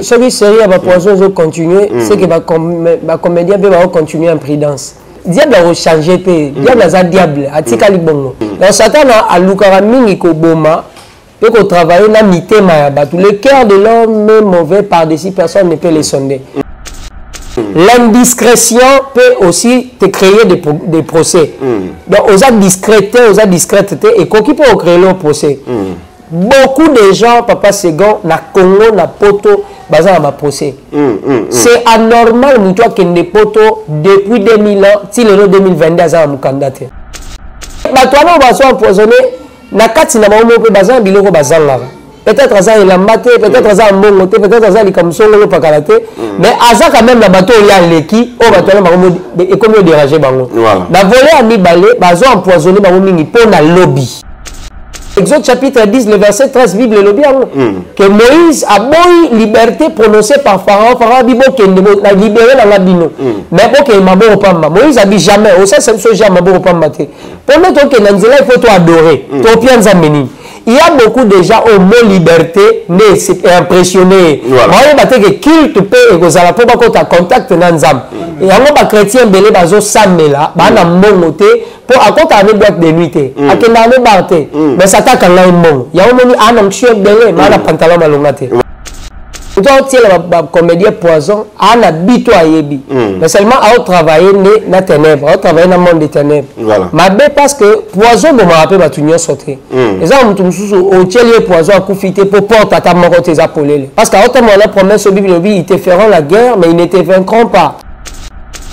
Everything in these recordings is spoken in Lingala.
Ce qui serait à poison de continuer, c'est que les comédiens peuvent continuer en prudence. Diable a changé, diable a diable, a tikali bongo. Donc Satan a lukara mingi ko boma, peut qu'on travaille na mité mayabatu. Le cœur de l'homme est mauvais par-dessus, personne ne peut le sonder. L'indiscrétion peut aussi te créer des procès. Donc aux discrété, et quoi qui peut créer le procès. Beaucoup de gens, Papa Segon, na Congo, na Poto, bazar ma procès. C'est anormal, toi qui ne Poto depuis 2000 ans, si le 2022 a mon candidat. Bah toi non, va empoisonné. Na kati na maman peut bazar biloko bazar là. Peut-être ça il a maté, peut-être ça mbongo, peut-être ça il comme son le pas kalaté, mais aza quand même la bateau il y a leki, au bateau na et comme déranger bango. Na volé à mi balé, bazar empoisonné bango mingi pour na lobby. Exode chapitre 10, le verset 13, Bible le bien. Que Moïse a beau liberté prononcée par Pharaon, Pharaon dit qu'il a libéré dans la bino. Mais pour qu'il m'a beau pas Moïse a dit jamais, au sein de ce jamais beau pas maté. Pour mettre que Nanzela, il faut toi adorer. Il y a beaucoup de gens au mot liberté, mais c'est impressionné. Moi, je que culte peut et que ça la peut pas contact Nanzam. Et alors, les chrétiens belé bazo samela, bana mongote pour à côté de boîte de nuit. À quel année barte. Mais ça t'a quand là mon. Il y a un moment un chien belé, mais la pantalon malongate. Donc la comédien poison, a bito ayebi. Mais seulement à travailler na ténèbres, à travailler dans le monde des ténèbres. Mais parce que poison me rappelle ba tunyo sauter. Et ça on mususu au tielier poison à coufiter pour porter ta mort tes apolés. Parce qu'à autant la promesse au Bible ils te feront la guerre mais ils ne te vaincront pas.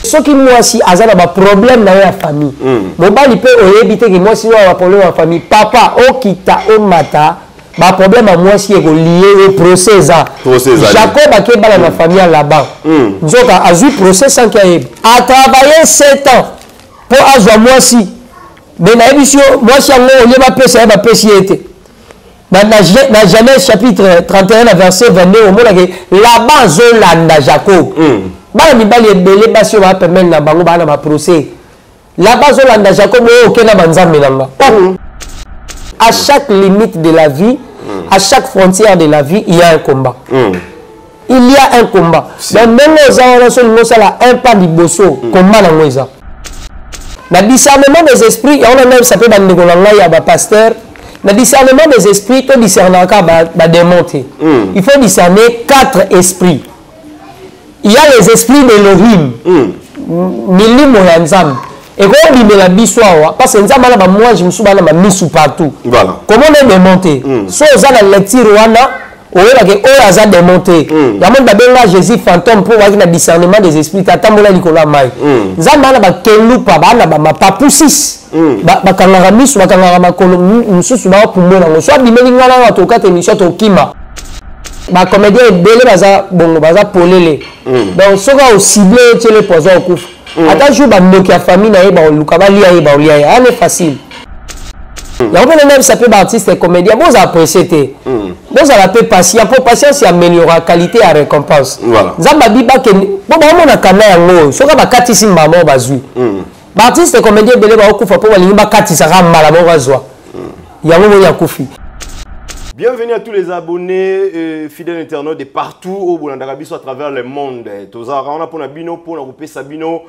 Ce qui moi si azana ba problème dans la famille. Mon bali peut éviter que moi si on a problème en famille, papa o kita o mata. Bah problème à moi si est lié au procès Jacob a quitté la famille là-bas. Nous a eu procès sans qu'il a travaillé 7 ans pour avoir moi si. Mais na émission moi si on y va pécher va pécher. Dans Genèse chapitre 31 verset 22 au mot là-bas Zolanda Jacob. Bah mi bali belé ba si on va permettre na bango ba na procès. Là-bas Zolanda Jacob o kena banzambe nanga. À chaque limite de la vie, à chaque frontière de la vie, il y a un combat. Il y a un combat. Donc, même aux gens, un pas de bosso, combat dans les gens. Le discernement des esprits, on a même ça peut être un pasteur. Le discernement des esprits, tout discernement va démonter. Il faut discerner 4 esprits. Il y a les esprits d'Elohim. Milim Moyanzam. Et quand on dit la bissoire, parce que moi je me suis mis partout. Voilà. Comment on est démonté? Si on a la lecture, on a démonté. Il y a Jésus fantôme pour voir le discernement des esprits. Tata Mola Nicolas Maï. Zama na kelu pa ba na ba papusis. Ba kangara misu ba kangara makolo mususu ba pour moi na so bimeli ngala wa to kata émission to kima. Ba comédien belé baza bongo baza polele. Donc so ga au ciblé chez les poisons au coup. Attends, je vais la famille, c'est facile. Même ça peut être artiste et comédien, vous appréciez. Vous avez patience. Pour patience, c'est améliorer la qualité et la récompense. Zambabi, on a quand même, ce qu'on a katisi maman bazui. Artiste et comédien, belé ba okufa pour aller ba katisa ramala mo bazwa. Yango ya kufi. Bienvenue à tous les abonnés fidèles internautes de partout au Bolandarabiso à travers le monde. Tozara on a pour Nabino pour la groupe Sabino.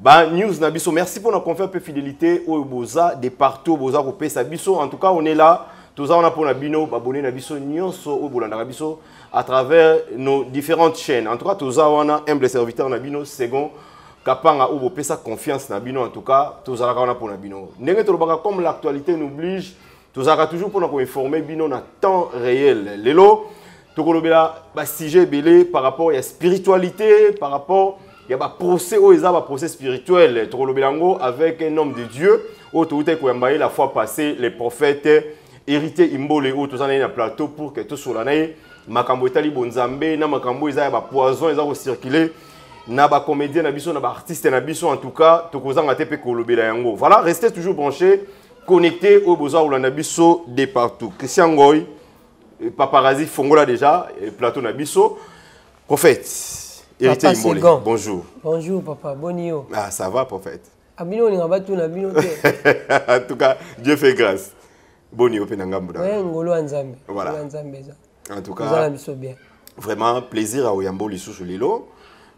Bah news Nabiso, merci pour notre confiance et fidélité au Boza de partout au Boza groupe Sabiso. En tout cas, on est là. Tozara on a pour Nabino, abonné Nabiso nyonso au Bolandarabiso à travers nos différentes chaînes. En tout cas, Tozara on a humble serviteur Nabino second Kapanga au groupe sa confiance Nabino en tout cas, Tozara on a pour Nabino. Ndenge tolobaka comme l'actualité nous oblige. Nous avons toujours pour nous informer bino na temps réel. Lelo, tout le sujet belé par rapport à la spiritualité, par rapport à un procès procès spirituel. Tout le avec un homme de Dieu, la fois passée, les prophètes hérité Imbole ou tout ça na plateau pour que tout sur l'année, makambo etali bonzambe, na makambo eza ba poison eza ko circuler. Na ba comédien na biso na ba artiste na biso en tout cas, to kozanga te pe kolobela yango. Voilà, restez toujours branchés. Connecté au besoin où l'on a biso de partout. Christian Ngoy, paparazzi Fongola déjà, plateau Nabiso. Prophète, héritier Imbole. Bonjour. Bonjour papa, bonio. Ah ça va prophète. Abino ni ngabatu na bino te. En tout cas, Dieu fait grâce. Bonio penangambuda. Ouais ngolo nzambe. Voilà. Nzambe za. En tout cas. Vous allez bien. vraiment plaisir à Oyambo Lisusu Lilo.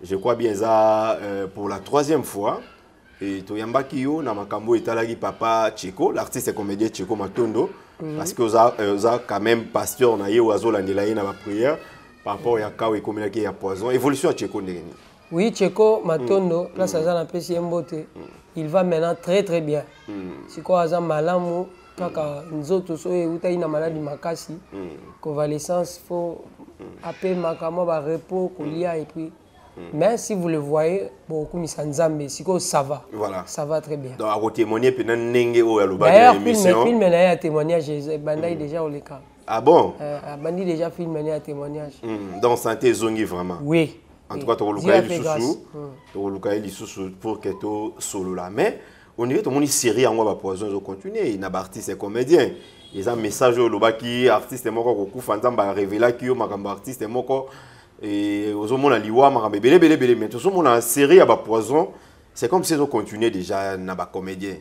Je crois bien ça pour la 3e fois. Et Toyamba Kiyo, Namakambo et Talagi Papa Tcheko, l'artiste et comédien Tcheko Matondo, parce que vous avez quand même pasteur naïe ou azo l'andelaï na ma prière par rapport à Kao et comme il y a poison. Évolution à Tcheko Ndegeni. Oui, Tcheko Matondo, là ça a apprécié Mbote. Il va maintenant très très bien. Si quoi Azam Malamu, kaka nzoto so e uta ina maladie makasi, convalescence faut appeler makamo ba repos kolia et puis mais si vous le voyez, beaucoup de Sanzambe, ça va. Voilà. Ça va très bien. Donc, à témoigner, d'ailleurs, film a témoignage, Bandai déjà au cas. Ah bon? Bandai déjà film a témoignage. Donc, santé zongi vraiment. Oui. En tout cas, tu as le sous pour que tu solo là. Mais, on dirait que une série en poison va continuer. Il y a des artistes et comédiens. Il y a un message au Lobaki, artiste moko Fantam va révéler que les artistes moko. Et aux hommes la liwa marambe belé mais tous on a série à bas poison, c'est comme si on continuait déjà na ba comédien.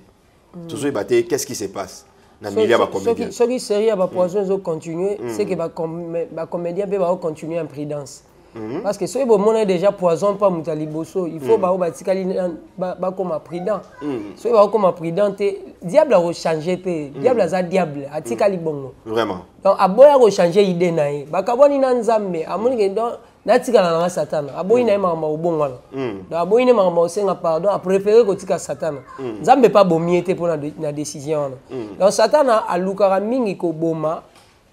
Tous ils battaient, qu'est-ce qui se passe na milieu ba comédien. Ce qui série à bas poison ils ont continué, c'est que ba comédien peut ba continuer en prudence. Parce que ceux bon a déjà poison pas mutaliboso, il faut ba batikali ba comme prudent. Ceux ba comme prudent diable a changer diable a diable atikali bongo. Vraiment. Donc aboya ko changer idée nae bakaboni na nzambe amoni ke donc natikala na satana aboyi na mama obonga donc aboyi na mama osenga pardon a préféré ko tika satana nzambe pas bomiete pour na décision donc satana alukara mingi ko boma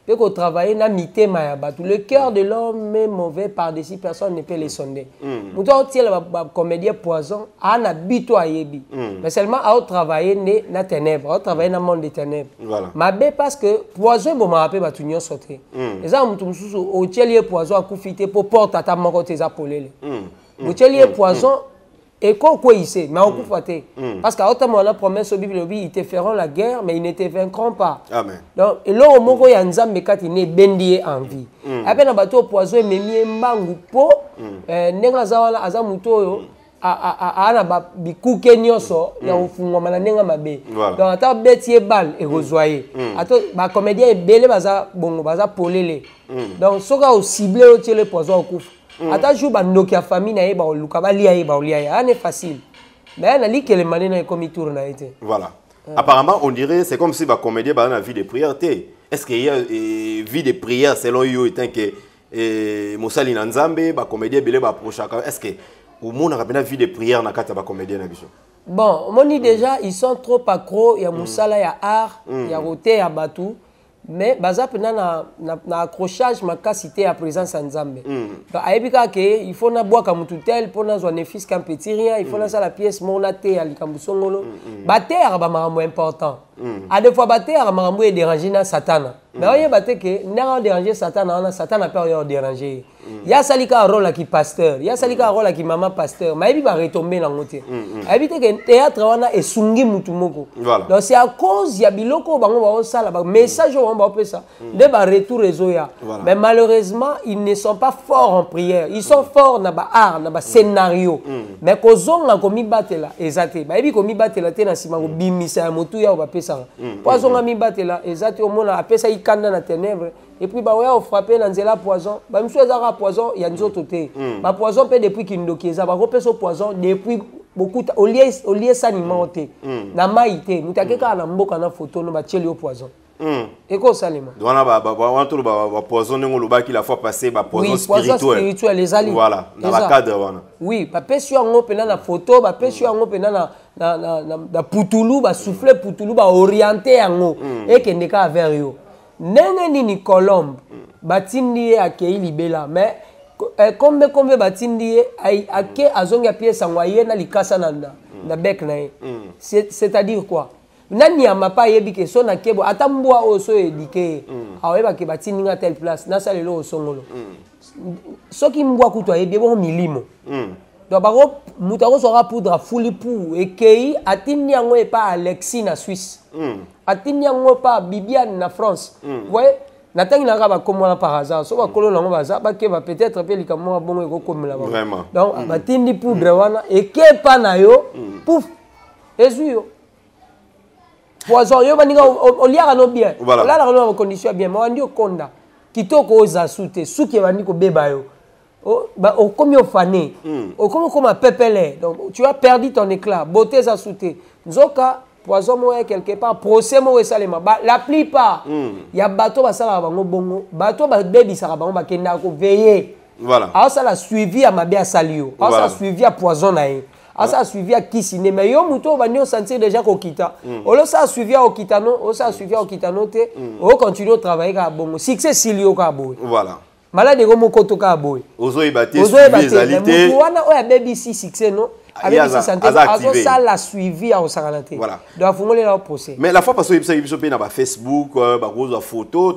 et qu'on travaille na mitema ya batu. Le cœur de l'homme est mauvais par-dessus, personne ne peut le sonder. Nous avons tiré le comédien poison, à na bito a yebi. Mais seulement à travailler na ténèbres, à travailler dans le monde des ténèbres. Ma bé parce que poison bon m'a appelé batunyo sauter. Et ça mutum susu au tielier poison à coufiter pour porter à ta mort tes apolés. Au tielier poison et quoi il sait, mais on coupe parce qu'à autant on a promesse au Bible, ils te feront la guerre, mais ils ne te vaincront pas. Amen. Donc, et là, au moment où il y a un nzambe kat il est bendié en vie. Après, on a bateau poison, mais mieux mangu po, nenga zawala azamuto ana ba bikuke nyoso ya ufungo mana nenga mabe. Donc, ata betier bal et rezoyer. Ata ba comédien est belé baza bongo baza polele. Donc, soka au ciblé au tiele poison au coup. Ata jour ba nokia famille na yeba luka ba lia c'est facile mais na li que les mané na comme tour na été voilà apparemment on dirait c'est comme si ba comédien ba na vie de prière est-ce qu'il y a vie de prière selon yo étant que mosali na nzambe ba comédien belé ba prochaka est-ce que au monde a bien vie de prière na kata ba comédien na biso bon on dit déjà ils sont trop accro ya musala ya art ya roté ya batu mais baza pena na accrochage makasité à présence en Nzambe. Donc aibika ke il faut na bois comme tout tel pour na zoane fils comme petit rien, il faut na ça la pièce monaté à likambusongolo. Bater ba marambo important. A des fois bater marambo est dérangé na Satan. Mais on y bater que n'a déranger Satan na Satan a peur de déranger. Ya salika rôle qui pasteur, ya salika rôle qui maman pasteur, mais il va retomber dans côté. Habiter que théâtre wana et sungi mutumoko. Donc c'est à cause ya biloko bango ba sala ba message on va appeler ça de ba retour réseau ya. Mais malheureusement, ils ne sont pas forts en prière. Ils sont forts na ba art, na ba scénario. Mais kozonga komi batela ezate. Ba ebi komi batela te na sima ko bimisa motu ya ba pesa. Poisonga mi batela ezate au mona apesa ikanda na ténèbres. Et puis bah ouais on frapper dans nzela poison bah monsieur ezara poison il y a nzoto te bah poison peut depuis kindokieza bah repesa poison depuis beaucoup au lieu saniment te na maïté mutakeka na mboka na photo no ba tieli au poison et quoi salima dona ba poison ngolo ba qui la fois passé ba poison spirituel les ali voilà dans la cadre wana oui ba pesu ngo pena na photo ba pesu ngo pena na putulu ba souffler putulu ba orienter ngo et kendeka vers yo nenge nini Colombe batindi akei libela mais comme batindi ake azonga pièce ngwaye na likasa na bec na c'est-à-dire quoi nani amapa yebi ke sona kebo atambwa oso edike aweba ke batindi nga telle place na salelo osongolo soki mbwa kuto yebi bon milimo donc bako mutako sera poudre fuli pou ekei atindi ngo e pa Alexis na Suisse atindi ngo pa Bibiane na France vous voyez natangi na ba comme par hasard so ba kolo na ngo baza ba ke ba peut-être pe likamo bongo eko comme là vraiment donc batindi poudre wana eke pa na yo pouf ezuyo poison yo baninga oliaka no bien là la condition bien mais on dit konda kitoko oza sute suki bandi ko beba yo comme au fané comme un pepele donc tu as perdu ton éclat beauté za sute nzoka poison moi quelque part procès moi salema la plupart il y a bateau ba sala bango bongo bateau ba bebi sala bango ba kenda ko veiller voilà alors ça la suivi à mabe salio alors ça suivi à poison nae alors ça suivi à kisine mais yo muto ba nyo sentir déjà ko kita olo ça suivi à okitano o ça suivi à okitano te o continue travailler ka bongo succès silio ka boy voilà malade ko mokoto ka boy ozo ibate suivi muto wana o ya bebi si succès non avec si santé azo ça la suivi à osakalate voilà donc fongoler la procès mais la fois parce que biso pe na ba Facebook ba rose photo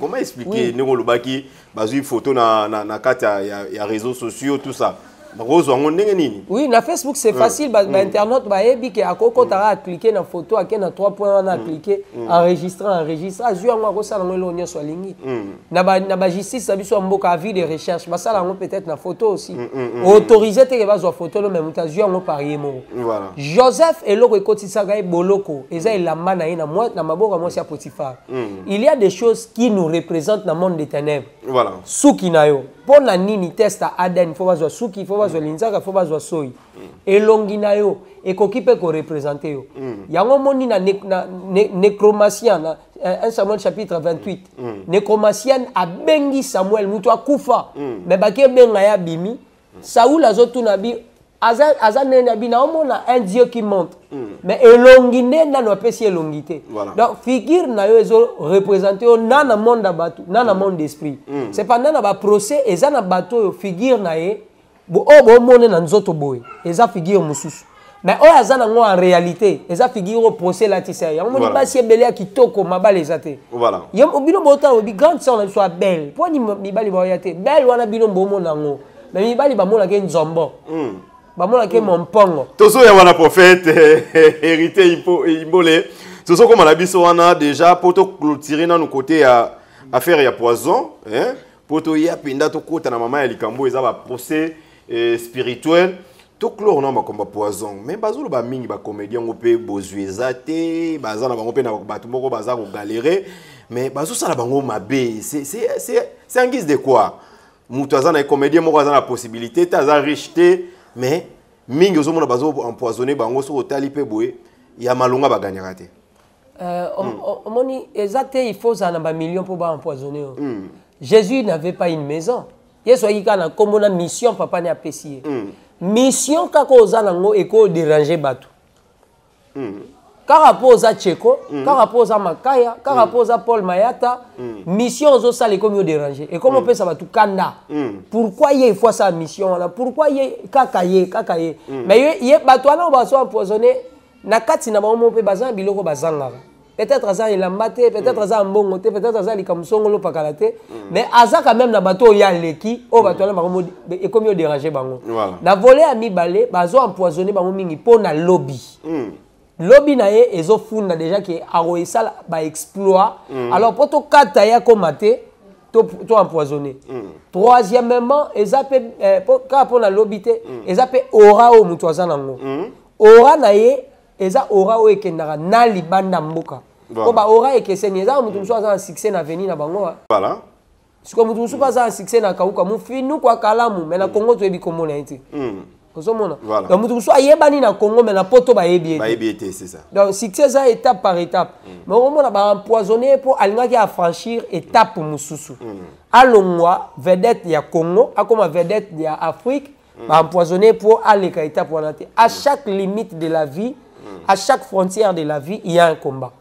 comment expliquer ngo lobaki bazui photo na kata ya réseaux sociaux tout ça rose wango ndenge nini oui na Facebook c'est facile ba internet ba yebi ke akoko tara cliquer na photo akena 3 points na cliquer enregistrer azui ngo ko sala ngo lonyo so lingi na ba justice biso mboka avis de recherche ba sala ngo peut-être na photo aussi autorisé te ke ba zo photo le même azui ngo parier mo voilà Joseph eloko ekotisa ga boloko eza elamba na ye na moi na maboka moi sia Potiphar il y a des choses qui nous représentent dans le monde des ténèbres voilà suki na yo pour la nini test à Aden faut ba zo suki faut ba zo linzaka faut ba zo soyi elongi na yo ekoki pe ko représenter yo yango moni na nécromancien na 1 Samuel chapitre 28 nécromancien a bengi Samuel mutu akufa mais bake benga ya bimi Saoul azotuna bi azane na bi na omona un dieu qui monte mais elongi na no pesi elongité donc figure na yo ezo représenter na monde abatu na monde d'esprit c'est pendant na ba procès eza na bato yo figure na ye bo mone na nzoto boy eza figure mususu mais o azana ngo en réalité eza figure au procès la tisa ya moni basi ebele kitoko mabale ezate voilà yem obino bota obi grande sœur na soit belle po ni mibali ba yate belle wana bino mbomo nango mais mibali ba mona ke nzombo ba mona ke mompongo tozo ya wana prophète hérité imbole tozo comme la biso wana déjà poto clôturer na no côté ya affaire ya poison hein poto ya pinda to kota na mama ya likambo eza ba procès spirituel to clore na makomba poison mais bazolo ba mingi ba comédien ngopé bozueza te bazana bango pe na bato moko bazako galérer mais bazo sala bango mabe c'est en guise de quoi mutu azana comédien moko azana possibilité ta za riche te mais mingi ozo mona bazo empoisonner bango so otali pe boye ya malonga ba gagnera te moni exacte il faut ça na ba millions pour ba empoisonner Jésus n'avait pas une maison yeso yikana comme na mission papa ne apprécié mission kako ozana ngo eko déranger bato kaka poza Tcheko kaka poza Makaya kaka poza Paul Mayata mission ozo sala comme déranger et comme on peut ça bato kanda pourquoi il faut sa mission là pourquoi kaka ye mais ye bato wana ba so empoisonné na kati na ba mo pe bazan biloko bazanga peut-être azan il ambate peut-être azan mbongo te peut-être azan likamsongolo pakalate mais azan quand même na bato ya leki o bato na bango et comme yo déranger bango na voler ami balé bazo empoisonner bango mingi po na lobby lobby na ye ezo funda déjà que aroisala ba exploit alors poto kata ya komate to empoisonner troisièmement ezape ka po na lobby te ezape aura o mutu azana ngo aura na ye eza aura o ekendaka na libanda mboka ko ba aura ekeseni eza mutu musu aza succès na venir na bango voilà siko mutu musu pas aza succès na kauka mu finu kwa kalamu mais na Congo to ebi komona eti ozomona donc mutu musu ayebani na Congo mais na poto ba yebi ete c'est ça donc succès ça étape par étape mais au moment ba empoisonner pour alingaki à franchir étape mususu alongwa vedette ya Congo akoma vedette ya Afrique ba empoisonner pour aller ka étape wana te à chaque limite de la vie à chaque frontière de la vie, il y a un combat.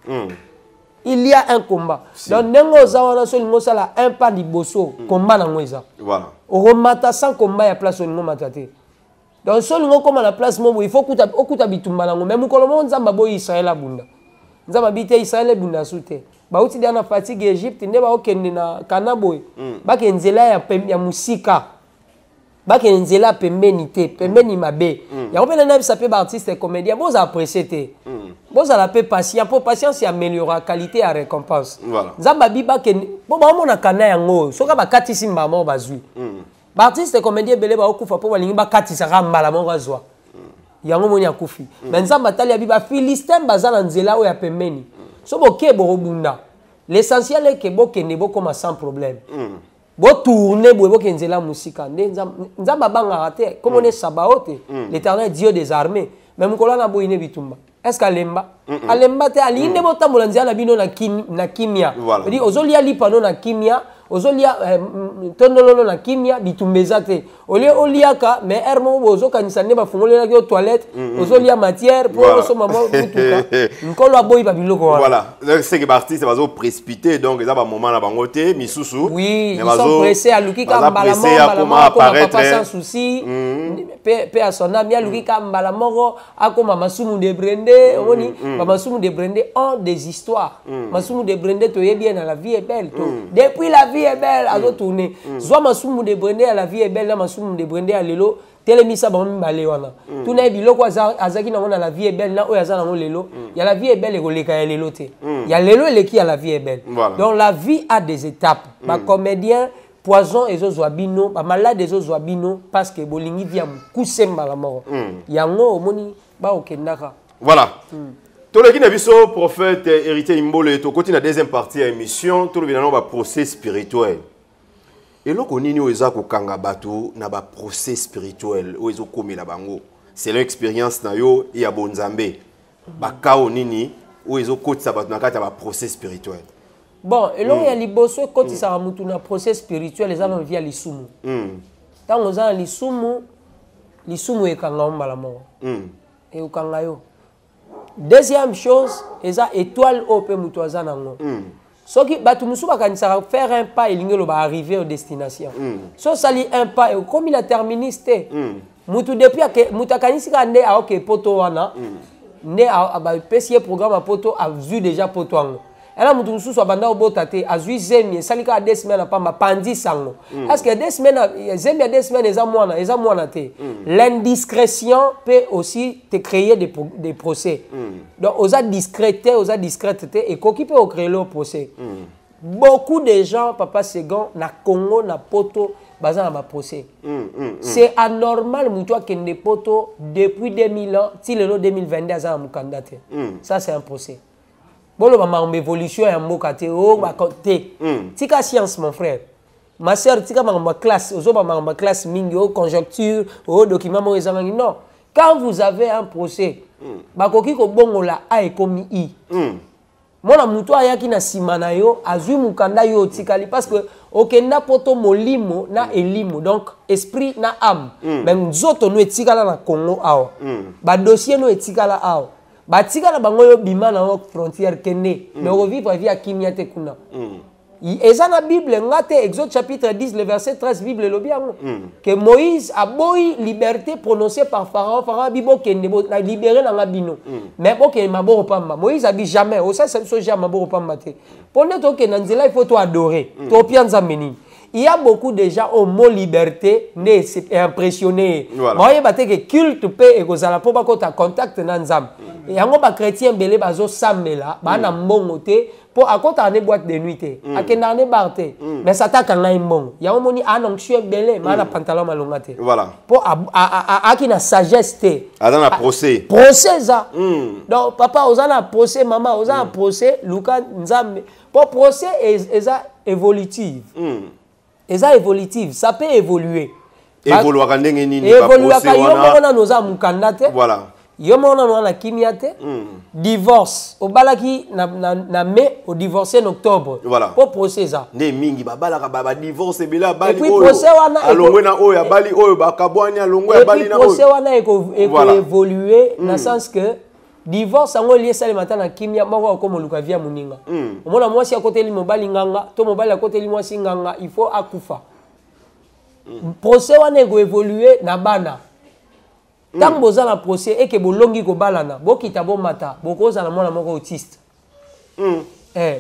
Il y a un combat. Donc, nous avons un pas de bosso, combat dans le voilà. Au remata sans combat, il y a place au niveau mataté. Donc, si nous avons la place, il faut que tu habites même si nous avons Israël à Bunda. Nous avons habité Israël à Bunda. Bauti diana fatigue Égypte, nous avons okende na Kanaboy. Baki nzela ya musika. Baki nzela pembeni te, pembeni mabe. Ya opena na bisape ba artiste et comédien, vous appréciez te. Vous la paix patient, pour patience y améliorer qualité à récompense. Voilà. Nzamba bi baki bo ba mona kana yango, soka ba katisi mbamo bazui. Ba artiste et comédien belé ba okufa po balingi ba katisa mbala mo bazwa. Yango moni akufi. Mais nzamba tali ya bi ba Philistin bazana nzela o ya pembeni. So boke bo bunda. L'essentiel est que vous kende comme sans problème. Vous tournez, vous kende la musique. Nzamba banga raté. Comme on est sabaote, l'Éternel Dieu des armées. Même quand on a boiné bitumba. Est-ce qu'Alemba? Alemba te alinde bota molanzia na bino na kimia. Dit ozolia lipano na kimia. Ozolia tondolo na kimia bitumbeza te. Oliaka mais hermo ozo kanisa ne ba fungole na toilette. Ozolia matière pour so maman mutuka. Nkolo aboyi ba biloko wana. Voilà. C'est que artiste va zo précipiter donc ils a ba moment na bangote misusu. Oui, ils sont pressés à luki ka mbala papa sans souci. Pe à son âme ya luki ka mbala moko akoma masumu de brende oni ba masumu de brende ont des histoires. Masumu de brende to yebi na la vie est belle. Depuis la vie est belle à tourner. Soit masumu de brende à la vie est belle, la masumu de brende à lelo. Telemisa bambi balé wana. Tout na biloko azaki na la vie est belle na o yaza na lelo. Il y a la vie est belle et koleka ya lelo te. Il y a lelo et qui a la vie est belle. Donc la vie a des étapes. Ba comédien poison et zozwabino, ba malade et zozwabino parce que bolingi via kusemba la mort. Yango omoni ba okendaka. Voilà. Tout le qui n'a vu ce prophète héritier Imbole, tout côté la deuxième partie de l'émission, tout le bien va procès spirituel. Et là qu'on y a ko kanga bato na ba procès spirituel, o ezo komi la bango. C'est l'expérience na yo et a bonzambe. Ba kao nini o ezo côté sa bato na kata ba procès spirituel. Bon, et là il y a liboso côté sa mutu na procès spirituel les gens via lisumu. Tant aux gens lisumu e kanga mbala mo. Et o kanga yo. Deuxième chose, ils ont étoile au peu mutuaza nango. Ce qui batu musu bakanisaka faire un pas et l'ingelo va arriver aux destinations. So sali un pas et comme il a terministe. Mutu depuis que mutakanisika nde a ok poto wana. Ne a ba pesier programme a poto a vu déjà poto ango. Et là mutu musu so banda obotate a vu zemi salika 2 semaines pas ma pandi sango. Est-ce que 2 semaines zemi 2 semaines eza mwana te. L'indiscrétion peut aussi te créer des procès. Donc osa discréteté et qui peut créer le procès. Beaucoup de gens papa Segon na Congo na poto bazan na procès. C'est anormal mutua kende poto depuis 2000 ans si le 2022 azan mukanda te. Ça c'est un procès. Bolo ba ma évolution ya mboka te o ba côté. Tika science mon frère. Ma sœur tika ma classe, ozo ba ma classe mingi o conjoncture, o document mo ezangi non. Quand vous avez un procès, ba koki ko bongola a ekomi i. Mona mutu ayaki na simana yo azui mukanda yo tikali parce que okenda poto molimo na elimo donc esprit na âme. Mais nzoto no etikala na Congo awa. Ba dossier no etikala awa. Batika na bango yo bima na frontière kene mais revivre via kimia te kuna. Eza na Bible ngate Exode chapitre 10 le verset 13 Bible lo biango que Moïse a boy liberté prononcée par Pharaon bibo kende na libérer na ngabino mais bo ke maboro pamba Moïse a dit jamais au ça c'est jamais maboro pamba te pone to ke na nzela il faut to adorer to pianza menini. Il y a beaucoup de gens au mot liberté né c'est impressionné. Moi ba te que culte pe e kozala po ba ko ta contact na nzam. Et yango ba chrétien belé bazo sambela ba na mbongo te pour à côté de boîte de nuit te akenda ne barte mais ça ta kanga imbongo. Yango moni anonction belé ma na pantalon malonga te. Voilà. Pour a qui na sagesse te. Azana procès. Procès ça. Donc papa ozana procès maman ozana procès Luka nzambe. Pour procès eza évolutive. Eza évolutive, ça peut évoluer. Évoluer quand ndenge nini ba procès wana noza mukanda te. Voilà. Yo mona na kimia te. Divorce obalaki na mai au divorcer en octobre. Voilà. Pour procès ça. Ne mingi babalaka ba divorce bela bali oyo. Et puis procès wana alongwe na oyo bali oyo bakabwani alongwe bali na oyo. Procès wana évoluer dans le sens que divorce ango lié ça le matin na kimia moko comme luka via muninga. Omona mwasi à côté li mobali nganga, to mobali à côté li mwasi nganga, il faut akufa. Procès wana go évoluer na bana. Tant boza na procès et que bolongi ko balana, bokita bo mata, bokoza na mwana moko autiste.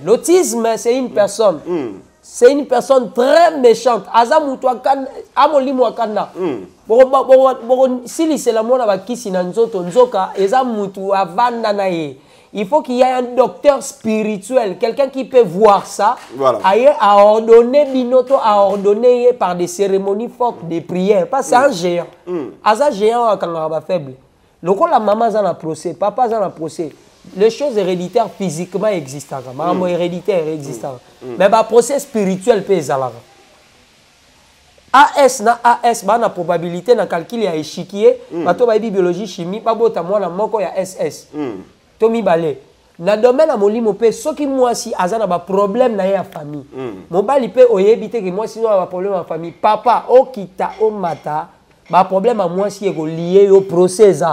L'autisme c'est une personne. C'est une personne très méchante. Azamutu akana, amolimo akana. Si c'est la mona bakisi na nzoto nzoka, ezamutu avanda na ye. Il faut qu'il y ait un docteur spirituel, quelqu'un qui peut voir ça, voilà. À ordonner binoto, à ordonner par des cérémonies fortes, des prières. Parce que c'est un géant. Aza géant a quand faible. Le coup la maman a un procès, papa a un procès. les choses héréditaires physiquement existent. Mais héréditaire existant. Mais le procès spirituel peut être là. AS na AS ba na probabilité na calcul ya échiquier bato ba biologie chimie ba bota mwana moko ya SS to mibale na domaine ya molimo pe soki mwasi azana ba problème na ya famille mobali pe oyebi te ke mwasi no ba problème ya famille papa okita o mata ba problème ya mwasi eko lié au procès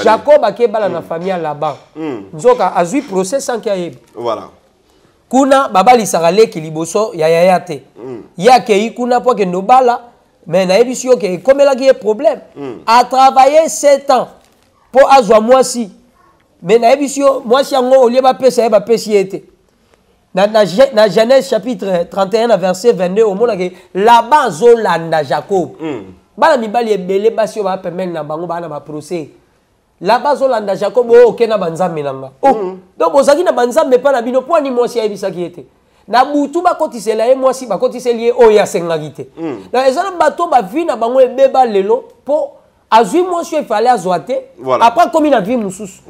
Jacob akebala na famille là-bas nzoka azui procès sans qu'il voilà. Kuna babali sarale ki liboso ya yayate ya kei kuna po ke ndobala mais na yebi sio ke komela ki problème a travaillé 7 ans pour azwa mwasi mais na yebi sio mwasi yango olie ba pesa ba pesi ete na Genèse chapitre 31 verset 22 au mona ke là-bas zolanda Jacob bala mibali ebele basi ba permettre na bango ba na ba procès là-bas zolanda Jacob oke na banzambe nanga donc ozaki na banzambe pa na bino po ni mwasi ayebisaki ete na butu bakotisela ye mwasi bakotiseli ye oyo asengaki te na ezala bato bavi na bango ebeba lelo po azwi mwasi oyo efale azwa te après komi na vi mosusu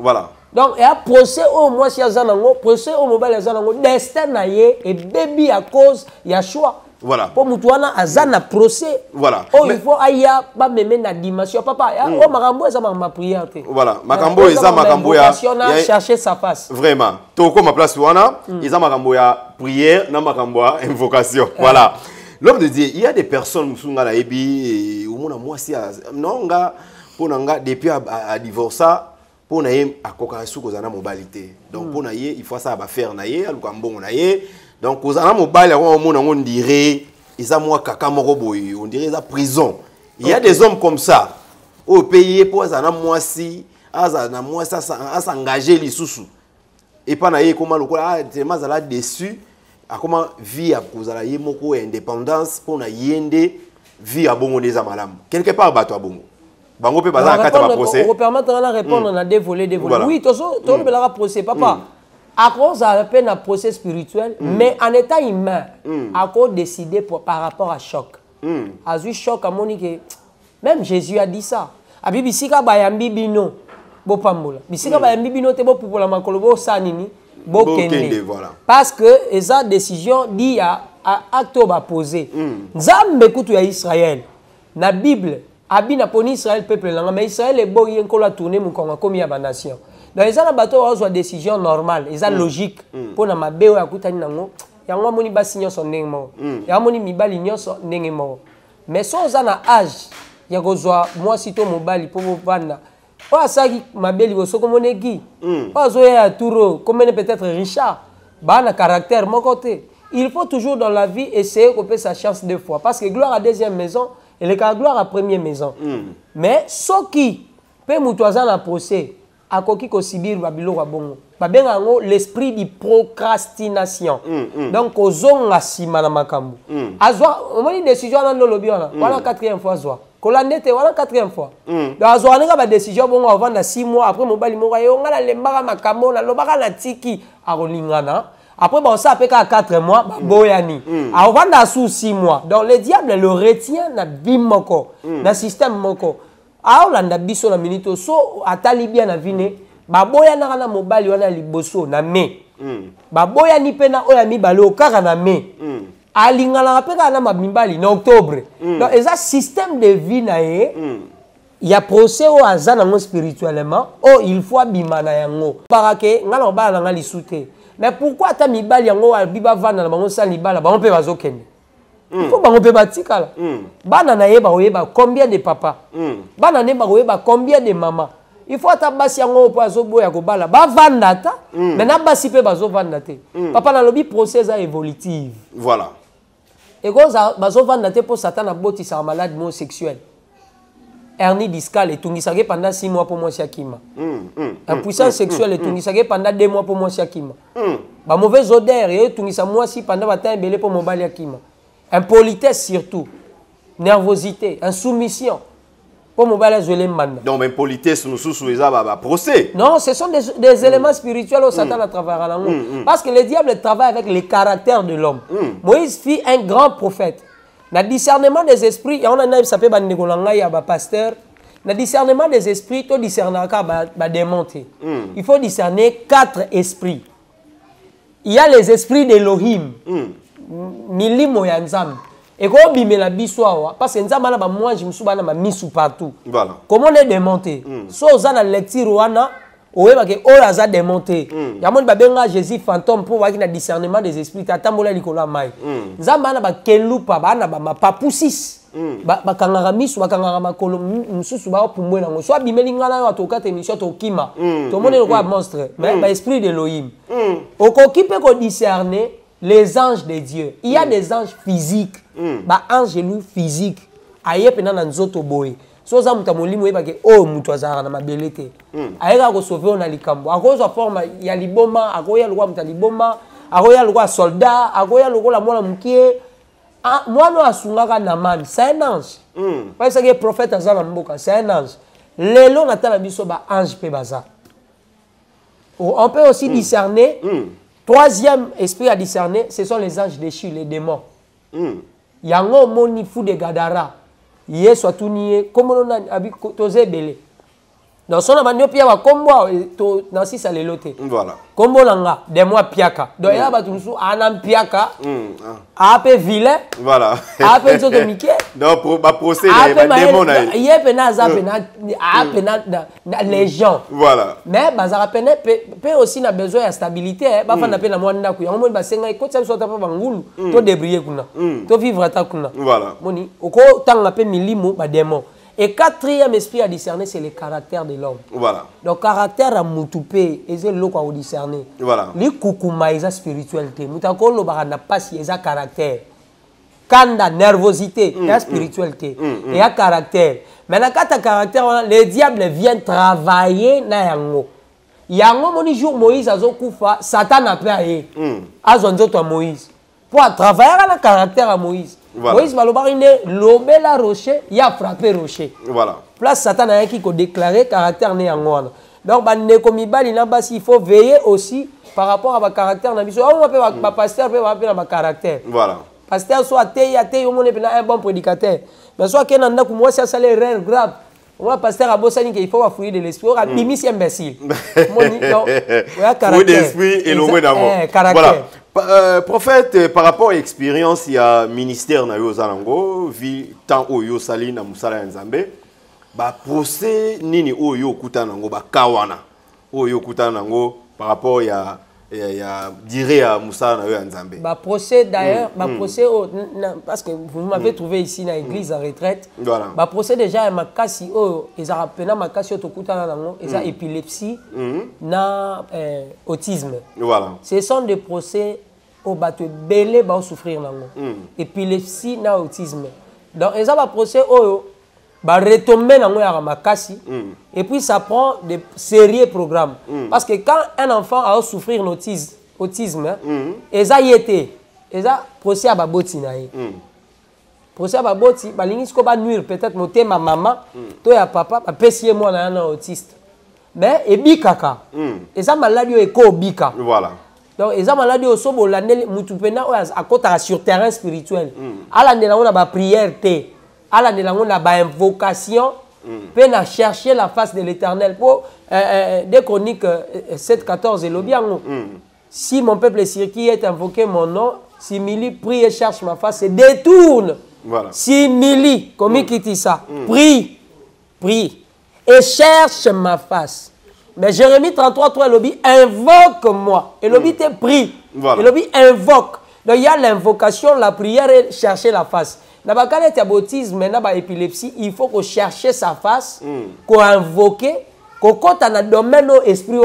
donc eya procès oyo mwasi aza nango procès oyo mobali aza nango destin na ye ebebi à cause ya choix. Voilà. Pour Moutouana, Azana procès. Voilà. Oh, il faut aya ba meme na dimension papa. Oh makambo eza ma prière. Voilà. Makambo eza makambo ya chercher sa face. Vraiment. Toko ma place wana, eza makambo ya prière na makambo ya invocation. Voilà. L'homme de Dieu, il y a des personnes musunga la ebi ou mona mwasi non nga pona nga depuis à divorcer pona ye akoka suko zana mobilité. Donc pona ye il faut ça ba faire na ye alukambo na ye. Donc, aux gens on dirait, ils ont moi caca moroboy, on dirait la prison. Il y a des hommes comme ça, au pays pour ça, moi si, moi ça, à s'engager les sous. Et pas naïe comment le quoi, tellement ça là dessus, à comment vie à cause de la yémoko indépendance pour na yende vie à bongo des amalam. Quelque part bateau à bongo. Bango peut pas à procès. On permet de répondre on a des volets. Oui, tout le monde procès, papa. À cause à peine un procès spirituel, mais en état humain, à cause décidé par rapport à choc. À ce choc, à Monique, même Jésus a dit ça. A Bibisika bayambi bino, bo pambola. Bisika bayambi bino te bo pour la makolobo sanini, bo kende. Parce que esa décision dit à acte ba posé. Nzambe kutu ya Israël. Na Bible, abi na poni Israël peuple langa, mais Israël est beau yenko la tourner mon konga comme ya ba nation. Donc, ils ont une décision normale, ils ont logique. Pour na mabeo ya kutani nango, yango moni basi nyonso ndenge mo. Yango moni mibali nyonso ndenge mo. Mais so za na âge, ya kozwa moi sito mobali po bovanda. O asaki mabeli bo soko moneki. O azoya ya touro, comme peut-être Richard, ba na caractère mon côté. Il faut toujours dans la vie essayer couper sa chance deux fois parce que gloire à deuxième maison et le gloire à première maison. Mais ce qui peut mutoza na procès akoki ko sibir babilo wa bongo babenga ngo l'esprit de procrastination donc ozonga sima na makambo azwa omoni décision na lolobi wana wala quatrième fois azwa kolandete wala quatrième fois donc azwa nga ba décision bongo avant na 6 mois après mobali moko yo ngala lembaka makambo na lobaka na tiki akolingana après bon ça après 4 mois boyani avant na sous 6 mois donc le diable le retient na bimoko na système moko aolanda biso na minute so atali bien na vine baboya na mobali wana liboso na me baboya ni pena oya mibale okaka na me alingana peka na mabimali na octobre donc eza système de vie na ye ya procès o azana ngo spirituellement oh il faut bimana yango para ke ngala bala nga lisute mais pourquoi ta mibali yango biba vana na bango sali bala bango pe bazokende. Il faut que batikala. Bana na yeba oyeba combien de papa. Bana ne ba oyeba combien de maman. Il faut atabasi yango po azoboya ko bala. Ba vanda ta, mais na basi pe bazo vanda te. Papa na lobi procès a évolutive. Voilà. Et goza bazo vanda te pour Satan a boti sa malade homosexuel. Hernie discale et tungisage pendant 6 mois pour moi Siakima. Impuissance sexuelle et tungisage pendant 2 mois pour moi Siakima. Ba mauvaise odeur et tungisa moi si pendant ba temps belé pour mobali Akima. Impolitesse surtout, nervosité, insoumission. Pour mon balai, je l'ai maintenant. Donc, impolitesse, nous sommes les procès. Non, ce sont des éléments spirituels au Satan à travers la parce que le diable travaille avec les caractères de l'homme. Moïse fit un grand prophète. Dans le discernement des esprits, il y a un s'appelle Bandekolanga, il y a un pasteur, Le discernement des esprits, tu discernes pas démonter. Il faut discerner 4 esprits. Il y a les esprits d'Elohim. Milimo ya nzambe. Et quand on bimela biswa, parce que nzambe na ba moi je me suis ba misu partout. Voilà. Comment les démonter? So za na lecture wana, oyeba ke oyo aza démonter. Ya moni ba benga Jésus fantôme pour voir qu'il a discernement des esprits. Tatambola likola mai. Nzambe na ba kelupa ba na ba mapapusis. Ba kangara misu ba kangara makolo mususu ba opumwe nango. So bimeli ngana yo atokata émission to kima. To moni le quoi monstre. Mais ba esprit d'Elohim. Okokipe ko discerner les anges de Dieu. Il y a des anges physiques. Ba ange lui physique. Aye pena na nzoto boye. So za muta molimo yeba ke o mutu azara na mabelete. Ayeka ko sauver na likambo. Akozo forma ya liboma, akoya lwa muta liboma, akoya lwa soldat, akoya lwa mwana mukie. Mwana asungaka na man, c'est un ange. Parce que le prophète azana mboka, c'est un ange. Lelo na tala biso ba ange pe baza. On peut aussi discerner. Troisième esprit à discerner, ce sont les anges déchus, les démons. Yango moni fou de Gadara. Yesu atuniye comme on a abi toze belé. Dans son amanyo pia wa kombo to nansi salelote. Voilà. Kombo langa de moi piaka. Donc ya ba tunsu anam piaka. Ape vilain. Voilà. Ape zoto mike. Donc pour ba procès les démons na. Yepe na za ape na légion. Voilà. Mais bazara pene peut aussi na besoin de stabilité ba fa na pe na mwanda ku. Yango ba senga ikotsa biso ta pa bangulu to débrier kuna. To vivre ta kuna. Voilà. Moni oko tanga pe milimo ba démon. Et quatrième esprit à discerner, c'est le caractère de l'homme. Voilà. Donc, caractère à Moutoupé, et c'est l'eau à discerner. Voilà. Les koukouma, ils ont spiritualité. Moutakolo, n'a pas si ils ont caractère. Kanda, nervosité, il y a spiritualité. Il y a caractère. Maintenant, quand tu as caractère, les diables viennent travailler dans Yango. Yango, mon jour, Moïse a Zokoufa, Satan a payé. Azonzo, toi, Moïse. Pour travailler dans le caractère à Moïse. Voilà. Moïse Malobarine, l'obéla rocher, il a frappé rocher. Voilà. Place Satan a qui déclaré caractère né en moi. Donc, il faut veiller aussi par rapport à ma caractère. On appelle ma pasteur, on appelle ma caractère. Voilà. Pasteur soit un bon prédicateur. Mais soit qu'il y a un moi, ça c'est l'erreur grave. Moi, pasteur a bossé qu'il faut fouiller de l'esprit. On a mis si imbécile. Fouiller d'esprit et l'homme d'amour. Voilà. Prophète, par rapport à l'expérience, il y a ministère na yo zalango, vi tant oyo sali na musala nzambe, ba procès nini oyo kutanango ba kawana. Oyo kutanango par rapport ya dirait à musala na yo nzambe. Ba procès d'ailleurs, ba procès parce que vous m'avez trouvé ici dans l'église en retraite. Voilà. Ba procès déjà makasi oyo ezara pena makasi to kutanango, eza épilepsie na autisme. Voilà. Ce sont des procès au bateau belé va souffrir nango. Épilepsie na autisme. Donc ils ont un procès oyo ba retomber nango ya makasi et puis ça prend de sérieux programmes parce que quand un enfant a souffrir autisme ils a yété ils a procès à baboti na ye. Procès à baboti ba lingi ko ba nuire peut-être noter ma maman to ya papa ba pesier moi na autiste. Mais et bikaka. Ils a maladie e ko bika. Voilà. Donc, ils ont maladie au sobo, l'année, Moutupena, à côté sur terrain spirituel. À l'année, on a ma prière, à l'année, on a ma invocation, puis on a cherché la face de l'Éternel. Pour des chroniques 7-14, et le bien, si mon peuple qui est invoqué mon nom, si Mili prie et cherche ma face, et détourne. Voilà. Si Mili, comme il quitte ça, prie et cherche ma face. Mais Jérémie 33, lobby invoque-moi. Et lobby te prie. Voilà. Et lobby invoque. Donc il y a l'invocation, la prière et chercher la face. Dans le cas de bautisme, maintenant, l'épilepsie, il faut qu'on cherche sa face, qu'on invoque, qu'on compte dans le domaine de l'esprit.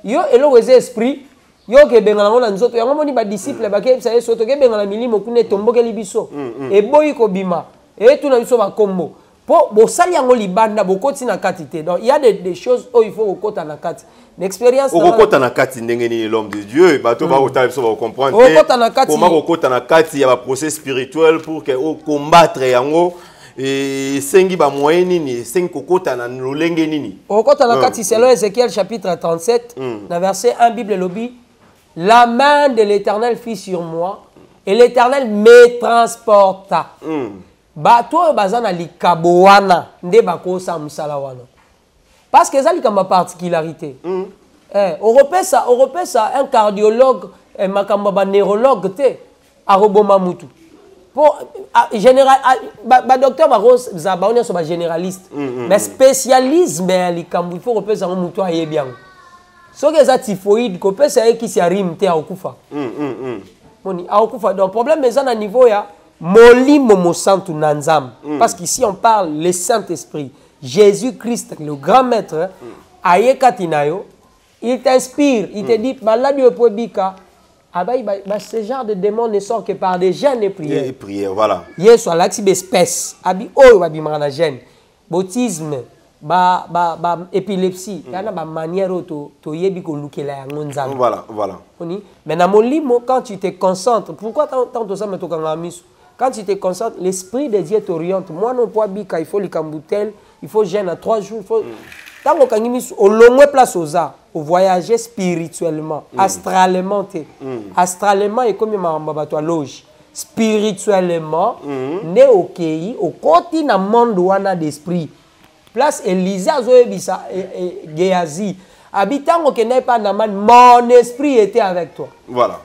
Yo, et le esprit, yo, que bengalango na nzoto. Yango moni ba disciple, ba ke sa yeso to ke bengala milimo kune tomboke libiso. Et boyi ko bima. Et tout na biso ba kombo. Pour bosali yango libanda bokoti na katité. Donc il y a des choses où il faut okota na kati. L'expérience okota na kati ndenge ni l'homme de Dieu, bato ba otala biso ba comprendre. Comment okota na kati ya ba procès spirituel pour que o combattre yango et sengi ba moyen nini, sengi kokota na lolenge nini. Okota na kati selon Ézéchiel chapitre 37, dans verset 1 Bible lobby, la main de l'Éternel fut sur moi et l'Éternel me transporta. bato bazana likabo wana nde bakosa musala wana parce que ça likamba particularité européen un cardiologue makamba ba neurologue te aroboma mutu pour général ba docteur ba on so ba généraliste mais spécialisme likambu il faut repérer ça mutu ayebiang so que ça typhoïde ko pesa qui si arime te akufa moni akufa donc problème mais ça na niveau ya molimo mo santu nanzam parce qu'ici on parle le Saint-Esprit Jésus-Christ le grand maître ayekatinayo il t'inspire il te dit malade au bika ce genre de démon ne sort que par des jeûnes et prières. Et prières, voilà. Yes, soit l'axi d'espèce. Abi oh babi marana jeûne. Bautisme, épilepsie. Il y a une manière to yebi ko lukela ngonza. Voilà, voilà. Mais dans mon limo quand tu te concentres, pourquoi tant ça me toka ngamisu? Quand tu te concentres, l'esprit de Dieu t'oriente. Moi non pas bika, il faut les camboutel, il faut jeûne à 3 jours, il faut tant qu'on kangimisu au long place aux arts. Au voyager spirituellement, astralement, astralement et comme ma loge, spirituellement, né au pays, au continent monde wana d'esprit. Place Elisa Zoebisa et Géazi. Habitant au Kenya pas naman, mon esprit était avec toi. Voilà.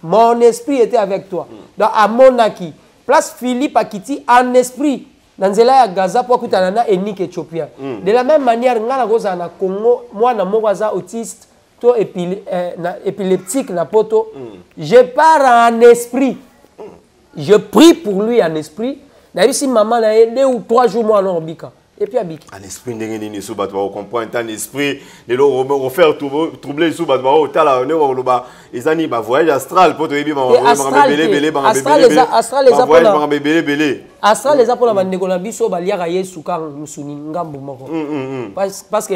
Mon esprit était avec toi. Dans Amonaki, place Philippe Akiti en esprit. Dans ya Gaza pour kutanana ethnique éthiopien. De la même manière ngana goza na Congo, moi na mokaza autiste, to épileptique na poto, je pars en esprit. Je prie pour lui en esprit. Na ici maman na 2 ou 3 jours moi en bika. Et puis habiki. En esprit ndengeni sous batwa comprendre en esprit de le refaire troubler sous batwa au tala ne wa loba ezani ba voyage astral pour te yebi ba belé Astral les apôtres va négocier biso baliaka Yesu ka musuni ngambo moko. Parce que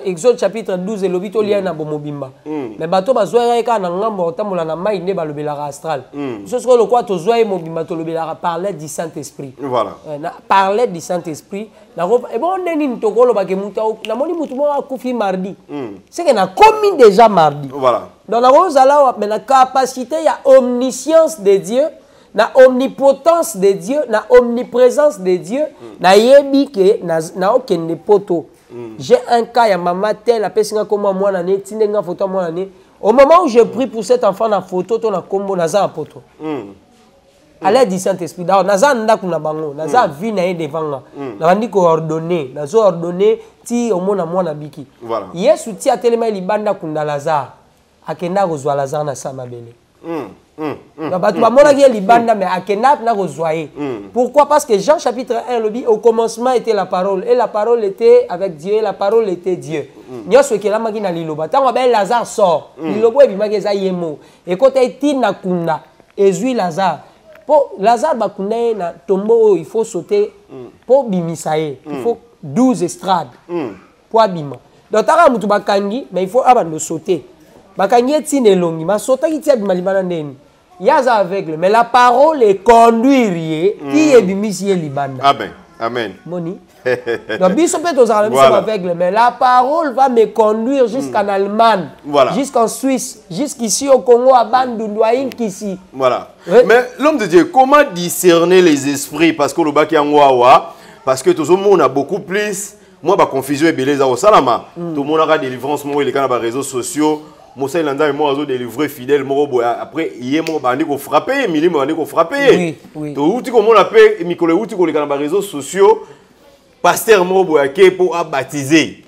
Exode chapitre 12 et lobito lia na bomobimba. Mais bato bazwa ka na ngambo tambola na mai ne balobelaka astral. Ce que le quoi to zwa mobimba to lobelaka parler du Saint-Esprit. Voilà. Parler du Saint-Esprit. Et bon neni tokolo ba ke muta na moni mutu mo akufi mardi. C'est que na commis déjà mardi. Voilà. Dans la rose là mais la capacité ya omniscience de Dieu. Na omnipotence de Dieu, na omniprésence de Dieu, na yebi ke na okende poto. J'ai un cas ya maman tel la personne comme moi na né tinenga photo moi na né. Au moment où je prie pour cet enfant na photo to na kombo na za poto. À l'aide du Saint-Esprit. Dans naza ndaku na bango, naza vie na devant nga. Na bandi ko ordonner, nazo ordonner ti omona moi na biki. Voilà. Yesu ti atelema libanda kunda Lazare. Akenda kozwa Lazare na samabele. Pourquoi? Parce que Jean chapitre 1 le dit au commencement était la parole et la parole était avec Dieu et la parole était Dieu. Lazare sort. Et quand il na kunda ezui Lazare. Pour Lazare bakunda na tombeau il faut sauter pour bimisaye. Il faut 12 estrades pour abima. Donc tara mutu bakangi mais il faut abando sauter. Bakangi tine longi ma sauter qui tia bimalibana ndeni. Yaza aveugle, mais la parole est conduire qui est bimisié libanda. Amen. Amen. Moni. Donc biso peut aux aveugle, mais la parole va me conduire jusqu'en Allemagne, voilà. Jusqu'en Suisse, jusqu'ici au Congo à Bandundoaïn qu'ici. Voilà. Oui. Mais l'homme de Dieu, comment discerner les esprits parce que le baki angwawa parce que tout le monde a beaucoup plus moi ba confusion et beleza au salama. Tout le monde a délivrance moi les canaux les réseaux sociaux. Moussa Ilanda et moi, nous délivré fidèle. Après, hier, moi, on a frappé. Mili, on a frappé. Oui. Tout ce qu'on appelle, Mikole, tout les réseaux sociaux, pasteur Morobo, pour baptiser.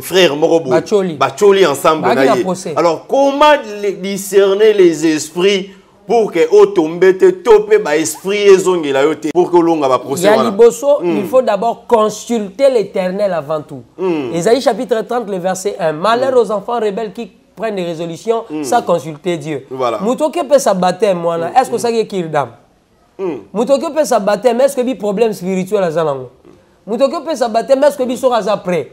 Frère Morobo. Bacholi ensemble. Alors, comment discerner les esprits pour que au tombe te topé ba esprit ezongi la yote pour que l'on va procéder. Il faut d'abord consulter l'Éternel avant tout. Ésaïe chapitre 30 le verset 1. Malheur aux enfants rebelles qui prennent des résolutions sans consulter Dieu. Voilà. Mutoke peut sa baptême moi est-ce que ça y est kirdam? Mutoke peut sa baptême est-ce que bi problème spirituel à zalango? Mutoke peut sa baptême est-ce que bi sera à prêt?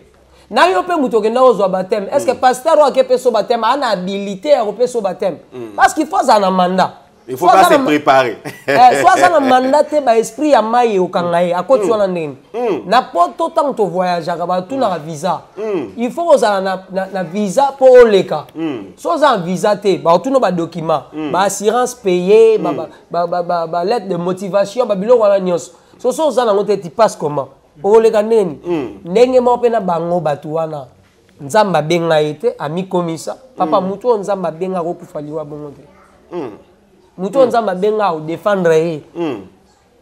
Na yo pe mutoke na ozo baptême est-ce que pasteur ou ke pe so baptême a une habilité à reper so baptême? Parce qu'il faut un mandat. Il faut pas se préparer. Soit ça le mandat ba esprit ya mai au kangaye à côté sur l'andine. N'importe tant que voyage à tout na visa. Il faut que ça na visa pour leka. Soit ça visa te ba tout no ba document, ba assurance payée, ba lettre de motivation, ba bilo wala nyos. So ça na ngote tu passes comment? O leka neni. Ndenge mo pe na bango batu wana. Nzamba benga ete ami komisa. Papa mutu nzamba benga ko kufaliwa bongo te. Muto nzamba benga au défendre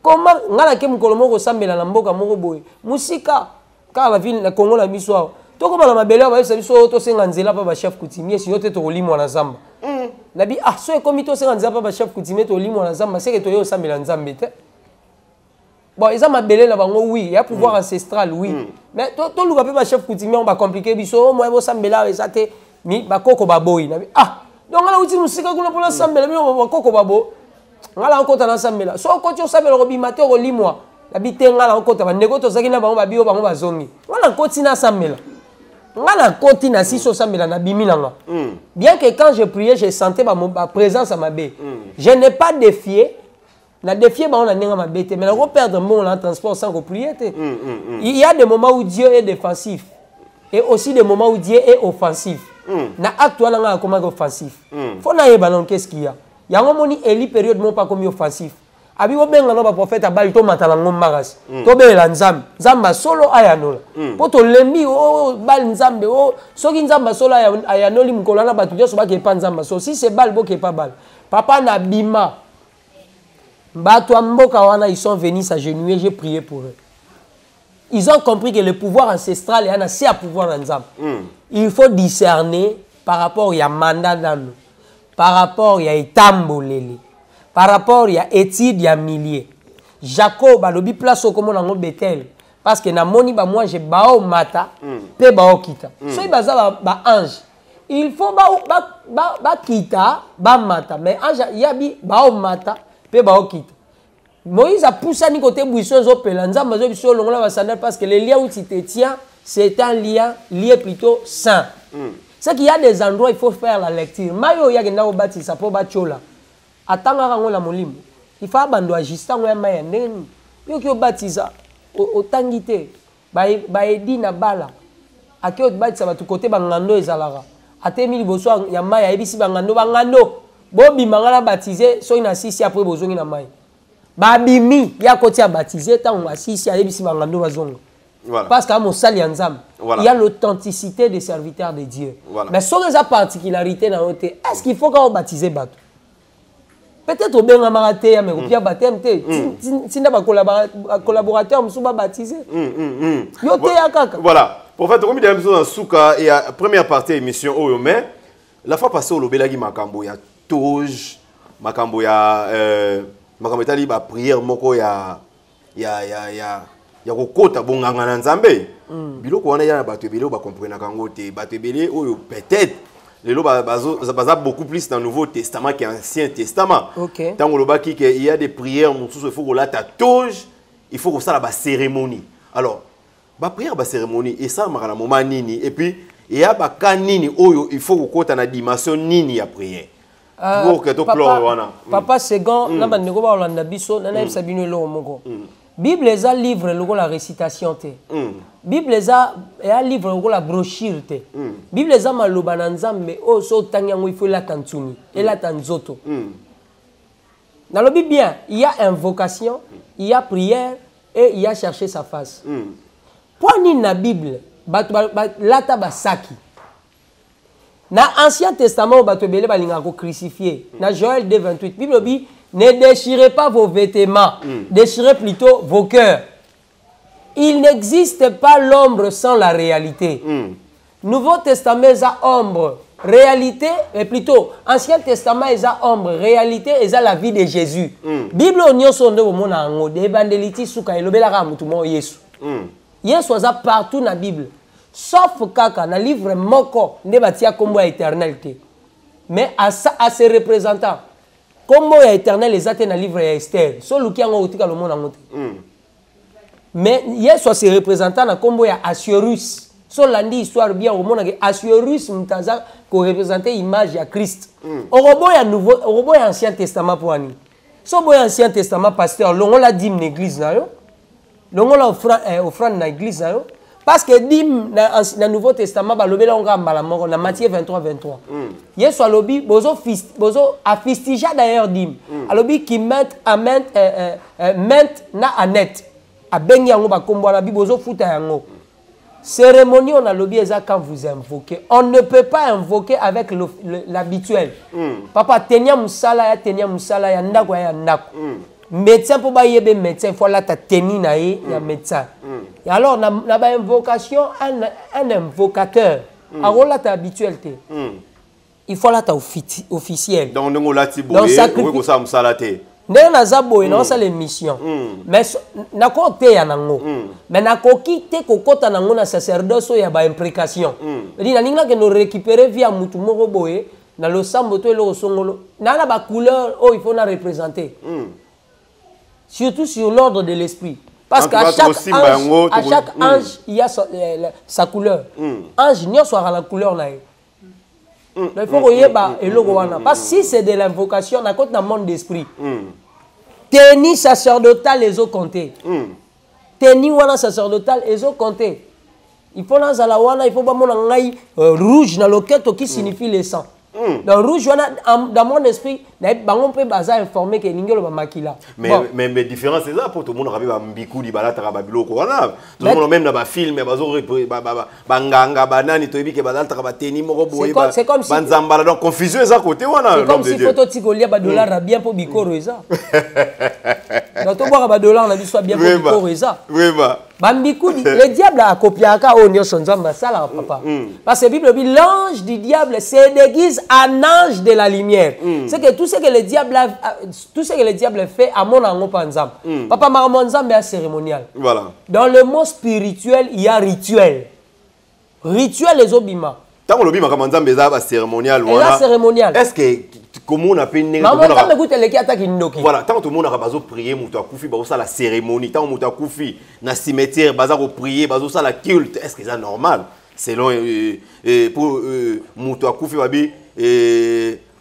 comment ngala ke mukolo moko sambela na mboka moko boye musika ka la ville na Congo na biso to ko bala mabele ba biso to senga nzela pa ba chef coutumier si yote to limwa na zamba na bi so e komito senga nzela pa ba chef coutumier to limwa na zamba c'est que to yo sambela nzambe te bon ils ont mabele na bango oui il y a pouvoir ancestral oui mais to luka pe ba chef coutumier on va compliquer biso moi bo sambela eza te mi ba koko ba boy na bi donc on a outil musika kuna pour l'assemblée mais on va koko babo ngala on kota na assemblée so ko tio sabela ko bimate ko limwa la bitenga la on kota ba nego to zaki na bango ba bio bango bazongi wala koti na assemblée ngala koti na siso assemblée na biminanga bien que quand je priais je sentais ma présence à ma bé je n'ai pas défié na défier ba on a nenga ma bête mais na ko perdre mon en transport sans ko prier il y a des moments où Dieu est défensif et aussi des moments où Dieu est offensif. Na acte wana nga comme offensif. Faut na yeba non qu'est-ce qu'il y a. Yango moni eli période mon pas comme offensif. Abi wo benga no ba prophète abali to matala ngom magas. To belela nzambe. Nzamba solo ayanola. Po to lembi o bal nzambe o soki nzamba solo ayanoli mukolo na batu nyoso ba ke pa nzamba so si c'est bal bo ke pa bal. Papa na bima. Bato mboka wana ils sont venus s'agenouiller, j'ai prié pour eux. Ils ont compris que le pouvoir ancestral est un pouvoir ensemble. Il faut discerner par rapport à mandat dans nous, par rapport à étambolélé, par rapport à étude ya millier. Jacob a lobi place au comment on Bethel parce que na moni ba moi j'ai bao mata pe bao kita. So il baza ba ange. Il faut ba kita ba mata mais ange yabi bao mata pe bao kita. Moïse a poussé à côté buisson zopela nzamba zo biso longola ba sandal parce que le lien où tu te tiens c'est un lien lié plutôt saint. C'est qu'il y a des endroits il faut faire la lecture. Mayo ya genda o batisa po bachola. Atanga rango la molimo. Il faut abando ajista ngo ya maya neni. Yo ki o batisa o tangité. Ba edi na bala. Ake o batisa ba tu côté bangando ezalara. Atemi liboso ya maya ebisi bangando bo bimangala baptisé so ina sisi après bozongi na maya. Babimi ya koti a baptisé tant on assiste à ebisi bangando bazonga. Voilà. Parce qu'à mon sali ensemble, il y a l'authenticité des serviteurs de Dieu. Voilà. Mais sans sa particularité dans notre est-ce qu'il faut qu'on baptise bateau? Peut-être au bien amaraté mais au pire baptême si n'a pas collaborateur nous pas baptisé. Voilà. Pour faire comme des choses en souka et la première partie émission au mais la fois passée au lobelagi makambo ya toge makambo ya makambo tali ba prière moko ya kokota bonganga na nzambe biloko wana ya bato ebele ba comprendre kango te bato ebele oyo peut-être lelo baza beaucoup plus dans le Nouveau Testament qu'Ancien Testament. Tant le baki que il y a des prières il faut que là ta toge il faut que ça la cérémonie. Alors ba prière ba cérémonie et ça mara moment nini et puis il y a ba kanini oyo il faut que kota na dimension nini ya prière. Papa second na ba ndeko ba olanda biso na na sabino lo moko. Bible est un livre la récitation te. Bible est un livre la brochure te. Bible est un maloba na nzambe o so tanyango il faut la tantsuni et la tanzoto. Dans le Bible bien, il y a invocation, il y a prière et il y a chercher sa face. Pour ni na Bible, lata basaki. Na Ancien Testament bato belé balinga ko crucifié. Na Joël 2:28 Bible dit ne déchirez pas vos vêtements, déchirez plutôt vos cœurs. Il n'existe pas l'ombre sans la réalité. Nouveau Testament est ombre, réalité, et plutôt Ancien Testament est ombre, réalité est la vie de Jésus. Bible on sonde au monde en de evangeliti suka elobela ka mutu mo Yesu. Yesu aza partout na Bible. Sauf kaka na livre moko nde batia kombo ya éternalité. Mais à ses représentants comme ya éternel les athènes dans livre ya Esther so luki yango utika le monde en mais Yesu ses représentants na kombo ya Assuérus so landi histoire bien au monde que Assuérus mutaza ko représenter image ya Christ au robot ya nouveau au robot ya ancien testament pour ani so boy ancien testament pasteur longo la dîme l'église na yo longo la offrande na église na yo parce que dîme na nouveau testament ba lobela nga mbala moko na Matthieu 23 Yesu alobi bozo afistija d'ailleurs dîme alobi qui met na anet abengi yango ba kombo na bi bozo futa yango. Cérémonie, on a lobby quand vous invoquez. On ne peut pas invoquer avec l'habituel. Papa, tenya musala ya ndako ya ndako. Médecin pour ba yebe médecin, il faut la ta teni na ye ya médecin. Et alors na ba invocation un invocateur. Alors là ta habituel te. Il faut la ta officiel. Donc on l'a tiboyé, on ko sa musala te. Ndenge naza boye naosa l'émission mais nakote ya nango mais nakoki te kokota nango na sacerdoce ya ba imprécation dit naninga que nous récupérer via mutu moko boye na lo sambo to le songolo na ba couleur il faut na représenter surtout sur l'ordre de l'esprit parce qu'à chaque ange il y a sa couleur ange n'y soit la couleur na il faut que parce que si c'est de l'invocation, on a dans le monde d'esprit. Tenir sacerdotal, les eaux comptées. Tenir sacerdotal, les eaux comptées. Il faut dans la il faut pas rouge dans le cœur qui signifie le sang. Dans le rouge, dans mon esprit, on peut informer que l'ingénieur va maquiller. Mais différence c'est ça pour tout le monde qui a mbiku di balata babilo ko wana. Tout le monde même dans ba film bazo banganga banani to ebi ke balata ba teni moko boye ba banzambala donc confusion ça côté wana. C'est comme si photo tikolia ba dollar bien pour bikoro ça. Donc to boire ba dollar na biso bien pour bikoro ça. Oui ba. Bambiku le diable a copié aka onyo sonzamba sala papa. Parce que la Bible dit l'ange du diable se déguise en ange de la lumière. C'est que tout ce que le diable fait à mon ango panzam. Papa Maramonzam est cérémonial. Voilà. Dans le mot spirituel, il y a rituel. Rituel les obima. Tant que l'obima comme nzambe est cérémonial voilà. Cérémonial. Est-ce que comment on appelle voilà, tant que tout le monde a besoin de prier, Moutakufi, ça la cérémonie, tant que Moutakufi, dans le cimetière, baza prier, ça la culte, est-ce que c'est normal? Selon pour Moutakufi,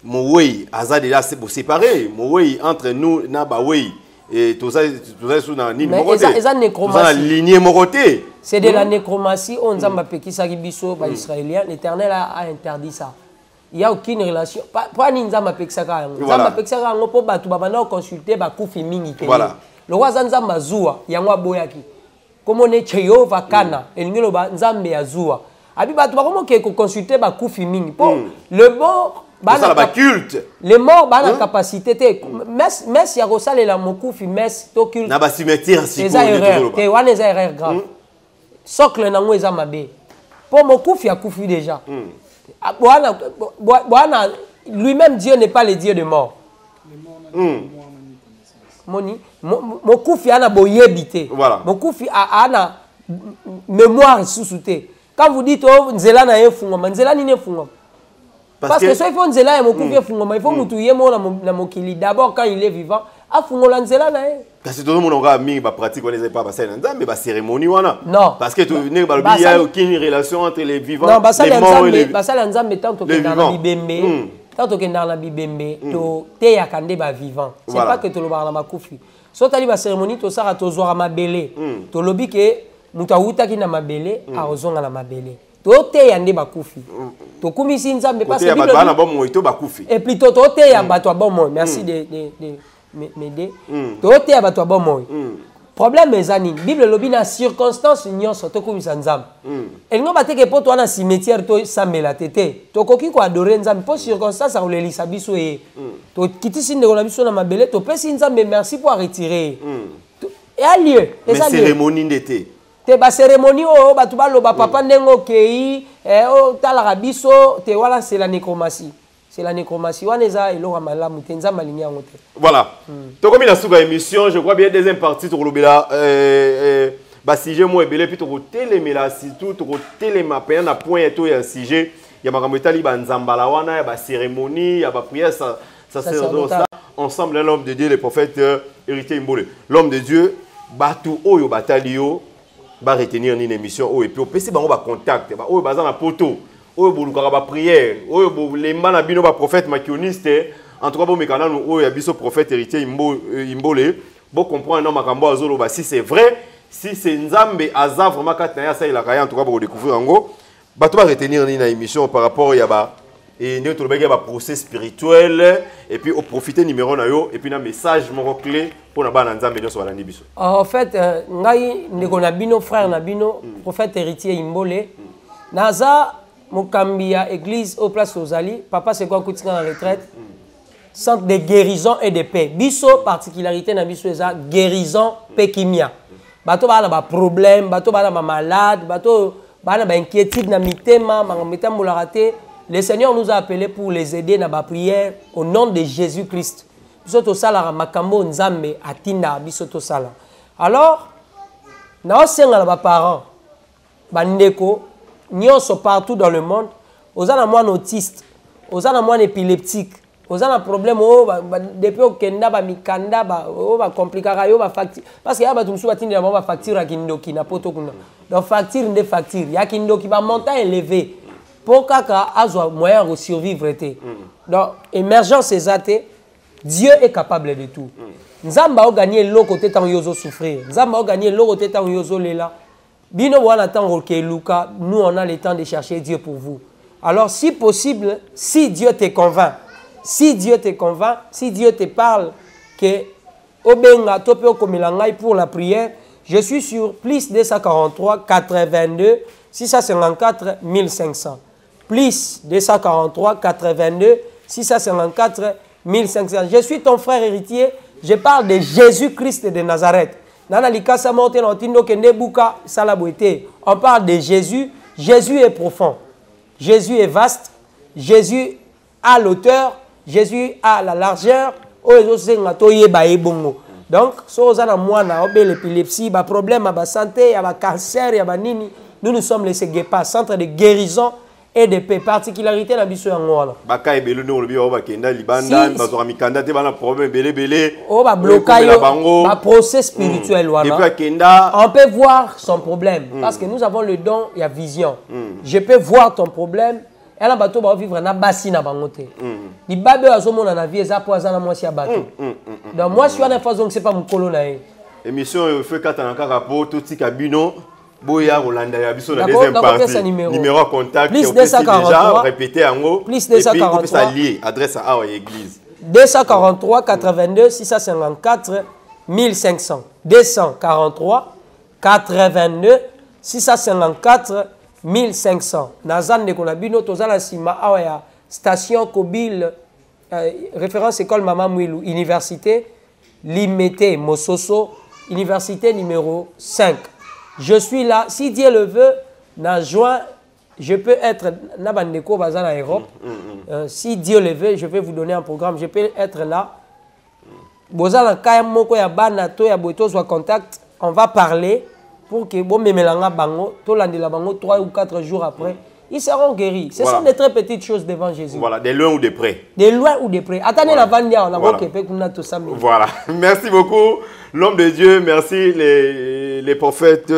Moué, Azad là c'est pour séparer, Moué entre nous, Nabaoué, et tout ça sous la ligne Moroté. La lignée Moroté. C'est de la nécromancie, on zamba peki sakibiso, Israélien, l'Éternel a interdit ça. Il n'y a aucune relation. Pas ni nzamba pexaka. Nzamba pexaka ngo po batu babana consulter ba kufi mingi ke. Voilà. Le roi nzamba zuwa yangwa boyaki. Comme on est Jehova kana, elingelo ba nzambe ya zuwa. Abi batu ba komo ke ko consulter ba kufi mingi. Po le mort ba culte. Le mort ba na capacité te mes ya rosale la mokufi mes to culte. Na ba cimetière si ko ni te wana za erreur grave. Socle na ngo eza mabe. Po mokufi ya kufi déjà. Lui-même, Dieu n'est pas le Dieu de mort. Mon koufi a boyébité. Mon koufi a mémoire sous-souté. Quand vous dites, oh, Nzela n'a pas fungoma, Nzela n'a pas fungoma. Parce que soit il faut Nzela et mon koufi fungoma, il faut moutouiller mon kili. D'abord, quand il est vivant, a fungola Nzela n'a pas. Parce que tout le monde a mis la pratique, on ne sait pas, mais la cérémonie, non. Parce que il n'y a aucune relation entre les vivants, non, les morts et les vivants. Tant que dans la Bibembe, tu es akandé ba vivant. C'est pas que tu le bar na makufi. So tali ba cérémonie to sara to zora mabele. To lobi ke mutawuta ki na mabele a ozonga na mabele. To te yande ba kufi. To kumisi nzambe parce que Bible na bon to ba kufi. Et plutôt to te ya ba to bon. Merci de m'aider. To te ya ba to bon. Problème est zani. Bible lobi na circonstance nyonso to kumisa nzambe. Elingo bateke po to na cimetière to sambela tete. To koki ko adorer nzambe po circonstance a olelisa biso e. To kitisi ndeko na biso na mabele to pesi nzambe merci pour retirer. Et a lieu. Mais cérémonie ndete. Te ba cérémonie o ba to ba loba papa ndengo kei o tala biso te wala c'est la nécromancie. C'est la nécromancie. Voilà. Donc, comme il a souvent émission, je crois bien deuxième partie sur le bela. Sujet moi belé puis tu télémé là surtout tu télémé pas un point et tout un sujet. Il y a ma caméra ba nzambala wana, il y a ba cérémonie, il y a ba prière sacerdoce ensemble l'homme de Dieu le prophète héritier Imbole. L'homme de Dieu batu oyo batalio va retenir une émission et puis au PC on va contact ba o bazana poto o bolukaka ba prière o bolemba na bino ba prophète makioniste en tout cas bo mekana no o ya biso prophète héritier imbole bo comprendre na makambo azolo ba si c'est vrai si c'est nzambe aza vraiment katna ya ça il a en tout cas pour découvrir ngo ba to ba retenir une émission par rapport ya ba et nous avons un procès spirituel et puis au profiter numéro na yo et puis un message mon clé pour na ba nzambe nyo so balandi biso. En fait ngai ndeko na bino frère na bino prophète héritier Imbole naza mokambia église au place Ozali papa c'est quoi kutinga na retraite centre de guérison et de paix biso particularité na biso eza guérison pekimia bato bana ba problème bato bana ba malade bato bana ba inquiétude na mitema makambo la raté. Le Seigneur nous a appelés pour les aider dans la prière au nom de Jésus-Christ. Alors, nous avons des parents, nous sommes partout dans le monde, nous avons des autistes, nous avons des épileptiques, nous avons des problèmes depuis que nous avons des complications, parce qu'il y a des factures qui sont donc facture des factures, il y a des montants élevés. Pour kaka azwa moyen de survivre. Donc, émergence c'est Dieu est capable de tout. Nzamba a gagné l'eau côté tant yozo souffrir. Nzamba a gagné l'eau côté tant yozo lela. Bino wana tant que Luka, nous on a le temps de chercher Dieu pour vous. Alors si possible, si Dieu te convainc, si Dieu te parle que obenga topeo komelangai pour la prière, je suis sur plus 243 82 654 1500. Plus 243 82 654 1500. Je suis ton frère héritier. Je parle de Jésus-Christ de Nazareth. On parle de Jésus. Jésus est profond. Jésus est vaste. Jésus a l'auteur. Jésus a la largeur. Donc, si vous avez l'épilepsie, des problèmes de santé, de cancer, nous sommes les Séguépas, centre de guérison et de paix, particularité dans biso yango. Baka ebelo no lobi ba kenda libanda bazora mikanda te bana problème belé o ba blocage ba procès spirituel wana. Et puis kenda on peut voir son problème parce que nous avons le don il y a vision. Je peux voir ton problème et là bato ba vivre na basi na bangote. Ni babe azomona na vie eza poison na mwasi ya bato. Donc moi je suis en phase donc c'est pas mon colo na. Émission fait katanaka rapport tout tikabino. Boya Rolanda ya biso na deuxième partie numéro à contact plus 243 répéter en haut plus 243 lié adresse à église 243 82 654 1500 243 82 654 1500 Nazan de Konabino tozala sima awa station Kobil référence école Mama Mouilou université Limité Mososo université numéro 5. Je suis là. Si Dieu le veut, dans juin, je peux être Nabandeko Bazan en Europe. Si Dieu le veut, je vais vous donner un programme. Je peux être là. Bozala kaya moko ya bana to ya boito soit contact. On va parler pour que bon memelanga bango, to landela bango 3 ou 4 jours après, ils seront guéris. Ce sont des très petites choses devant Jésus. Voilà, de loin ou de près. De loin ou de près. Attendez la vandia, on a beaucoup de ça. Voilà. Merci beaucoup, l'homme de Dieu. Merci les prophètes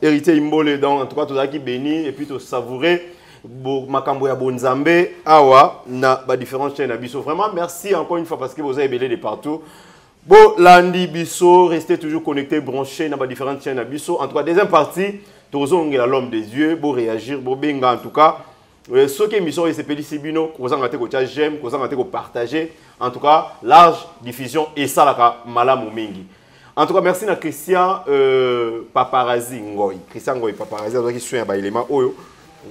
héritiers Imbole. Donc, en tout cas, tout ça qui bénit et puis tout savourer. Makambo ya bonzambe awa na ba différentes chaînes abisso. Vraiment, merci encore une fois parce que vous avez belé de partout. Bon, Landi Bisso, restez toujours connectés, branchés dans les différentes chaînes Bisso. En tout cas, deuxième partie, Tozong est l'homme des dieux, pour réagir, pour benga en tout cas. Ce qui est mission, c'est Péli Sibino, vous avez j'aime, vous avez partager. En tout cas, large diffusion et ça, là, Malam Mingi. En tout cas, merci à Christian Paparazzi Ngoy. Christian Ngoy Paparazzi, qui suit un élément.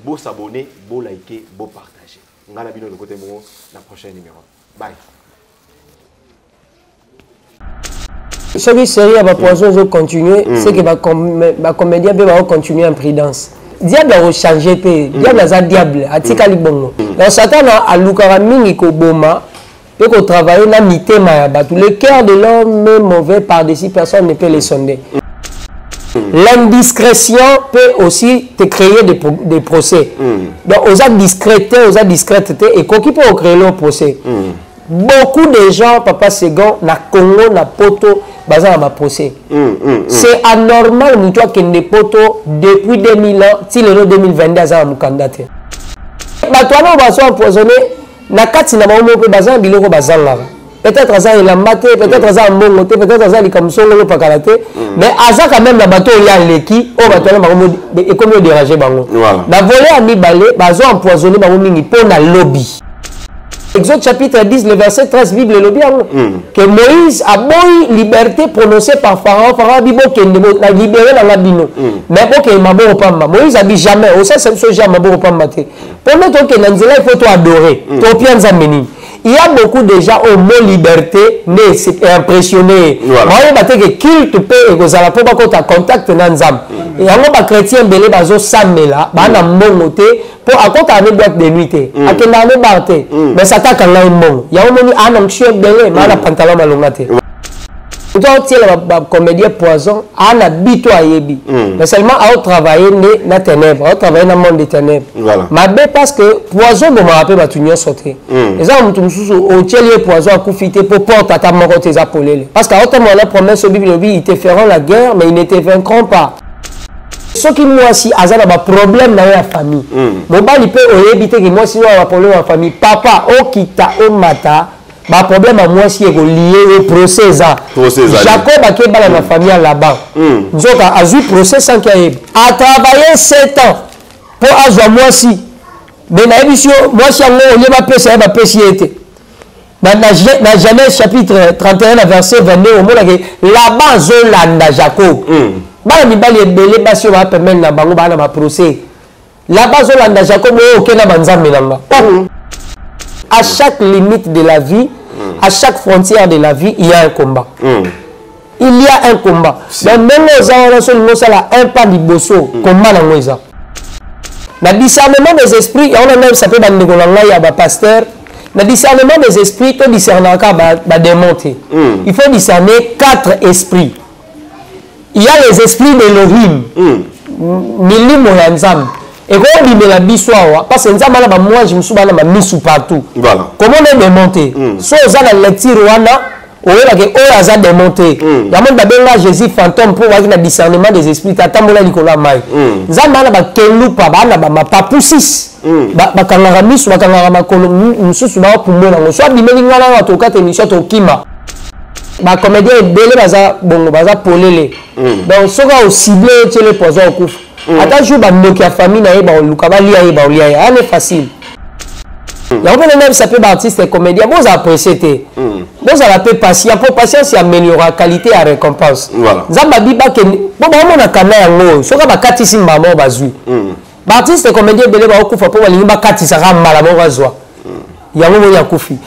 Beau s'abonner, beau liker, beau partager. On a de côté dans la prochaine numéro. Bye. Chaque série va pouvoir continuer, c'est que les comédiens peuvent continuer en prudence. Diable a changé, diable a diable, a tika libongo. Donc Satan a lukara mingi ko boma, peut qu'on travaille na mitema ya tout. Le cœur de l'homme est mauvais par-dessus, personne ne peut le sonder. L'indiscrétion peut aussi te créer des procès. Donc aux actes discréteté et qui peut créer le procès. Beaucoup de gens, Papa Segon, na Congo, na Poto, baza na ba procès. C'est anormal mutu akende poto depuis 2000 ans ti lelo 2022 aza na mukanda te. Bato wana baso empoisonné na kati na bango mpe baza na biloko bazangaka. Peut-être aza elamba te, peut-être aza mbongo te, peut-être aza likamsongo pakala te, mais aza quand même na bato ya leki o bato wana bango ekomi déranger bango. Na volé à mibale bazo empoisonné bango mingi po na lobby. Exode chapitre 10, le verset 13, Bible le bien. Que Moïse a beau liberté prononcée par Pharaon. Pharaon a dit qu'il a libéré dans la bino. Mais pour qu'il m'a beau pamba. Moïse a dit jamais. Au sein de ce genre, m'a beau pamba. Pour mettre que Nanzela, il faut adorer. Il y a beaucoup de gens au mot liberté, mais c'est impressionné. Moi, je dis que culte peut et que ça la peut pas qu'on contact Nanzam. Et alors, les chrétiens belé bazo samela, bana mongote pour à côté avec boîte de nuit. À quel année barte. Mais ça t'a quand là mon. Il y a un moment un anxieux belé, mais la pantalon malongate. Donc tu la comédien poison, a na bito ayebi. Mais seulement à travailler na ténèbres, à travailler dans le monde des ténèbres. Mais parce que poison me rappelle ba tunyo sauter. Les gens mutu mususu au tielier poison a kufité pour porte à ta mort tes apolés. Parce qu'à autant la promesse au Bible ils te feront la guerre mais ils ne te vaincront pas. Ce qui moi si azana ba problème dans la famille. Mon bali peut éviter que moi si on a problème en famille, papa o kita o mata. Ba problème à moi si est lié au procès ça. Jacob a qui dans la famille là-bas. Nzoka a vu procès sans qu'il a travaillé 7 ans pour avoir moi si. Mais na émission moi si on ne va pas ça va pas si était. Dans Genèse chapitre 31 verset 22 au mot là-bas Zolanda Jacob. Ba mi bali belé ba si on va permettre na bango ba na ba procès. Là-bas Zolanda Jacob o ke na banzambe nanga. À chaque limite de la vie, à chaque frontière de la vie, il y a un combat. Il y a un combat. Mais même les gens qui ont un pas de bosso, combat dans les gens. Le discernement des esprits, on a même sapé dans le pasteur. Le discernement des esprits, tout discernement va démonter. Il faut discerner 4 esprits. Il y a les esprits d'Elohim. Milim Moyanzam. Et quand on dit la bissoire, parce que nous avons moi je me suis mis partout. Voilà. Comment on est démonté? Si on a la lecture, on a démonté. Il y a même Jésus fantôme pour voir le discernement des esprits. Tata mola Nicolas Mai. Nous avons ba kelu pa ba papoussis. Ba kangara misu ba kangara makolo mususu ba pour moi na so bimeli ngala to kata émission to kima. Ba comédien belé baza bongo baza polele. Donc soka au ciblé chez les poisons au coup. Attends, je vais la famille, c'est facile. Il y a même ça peut artiste et comédien, vous appréciez. Vous avez patience, pour patience, il améliore la qualité et la récompense. Zambabi ba ken, bon ba on a kamera ngo, soka ba katisi mama bazui. Ba artiste et comédien belé ba okufa pour ba lingi ba katisa ra mala mo bazwa. Ya ngo ya kufi.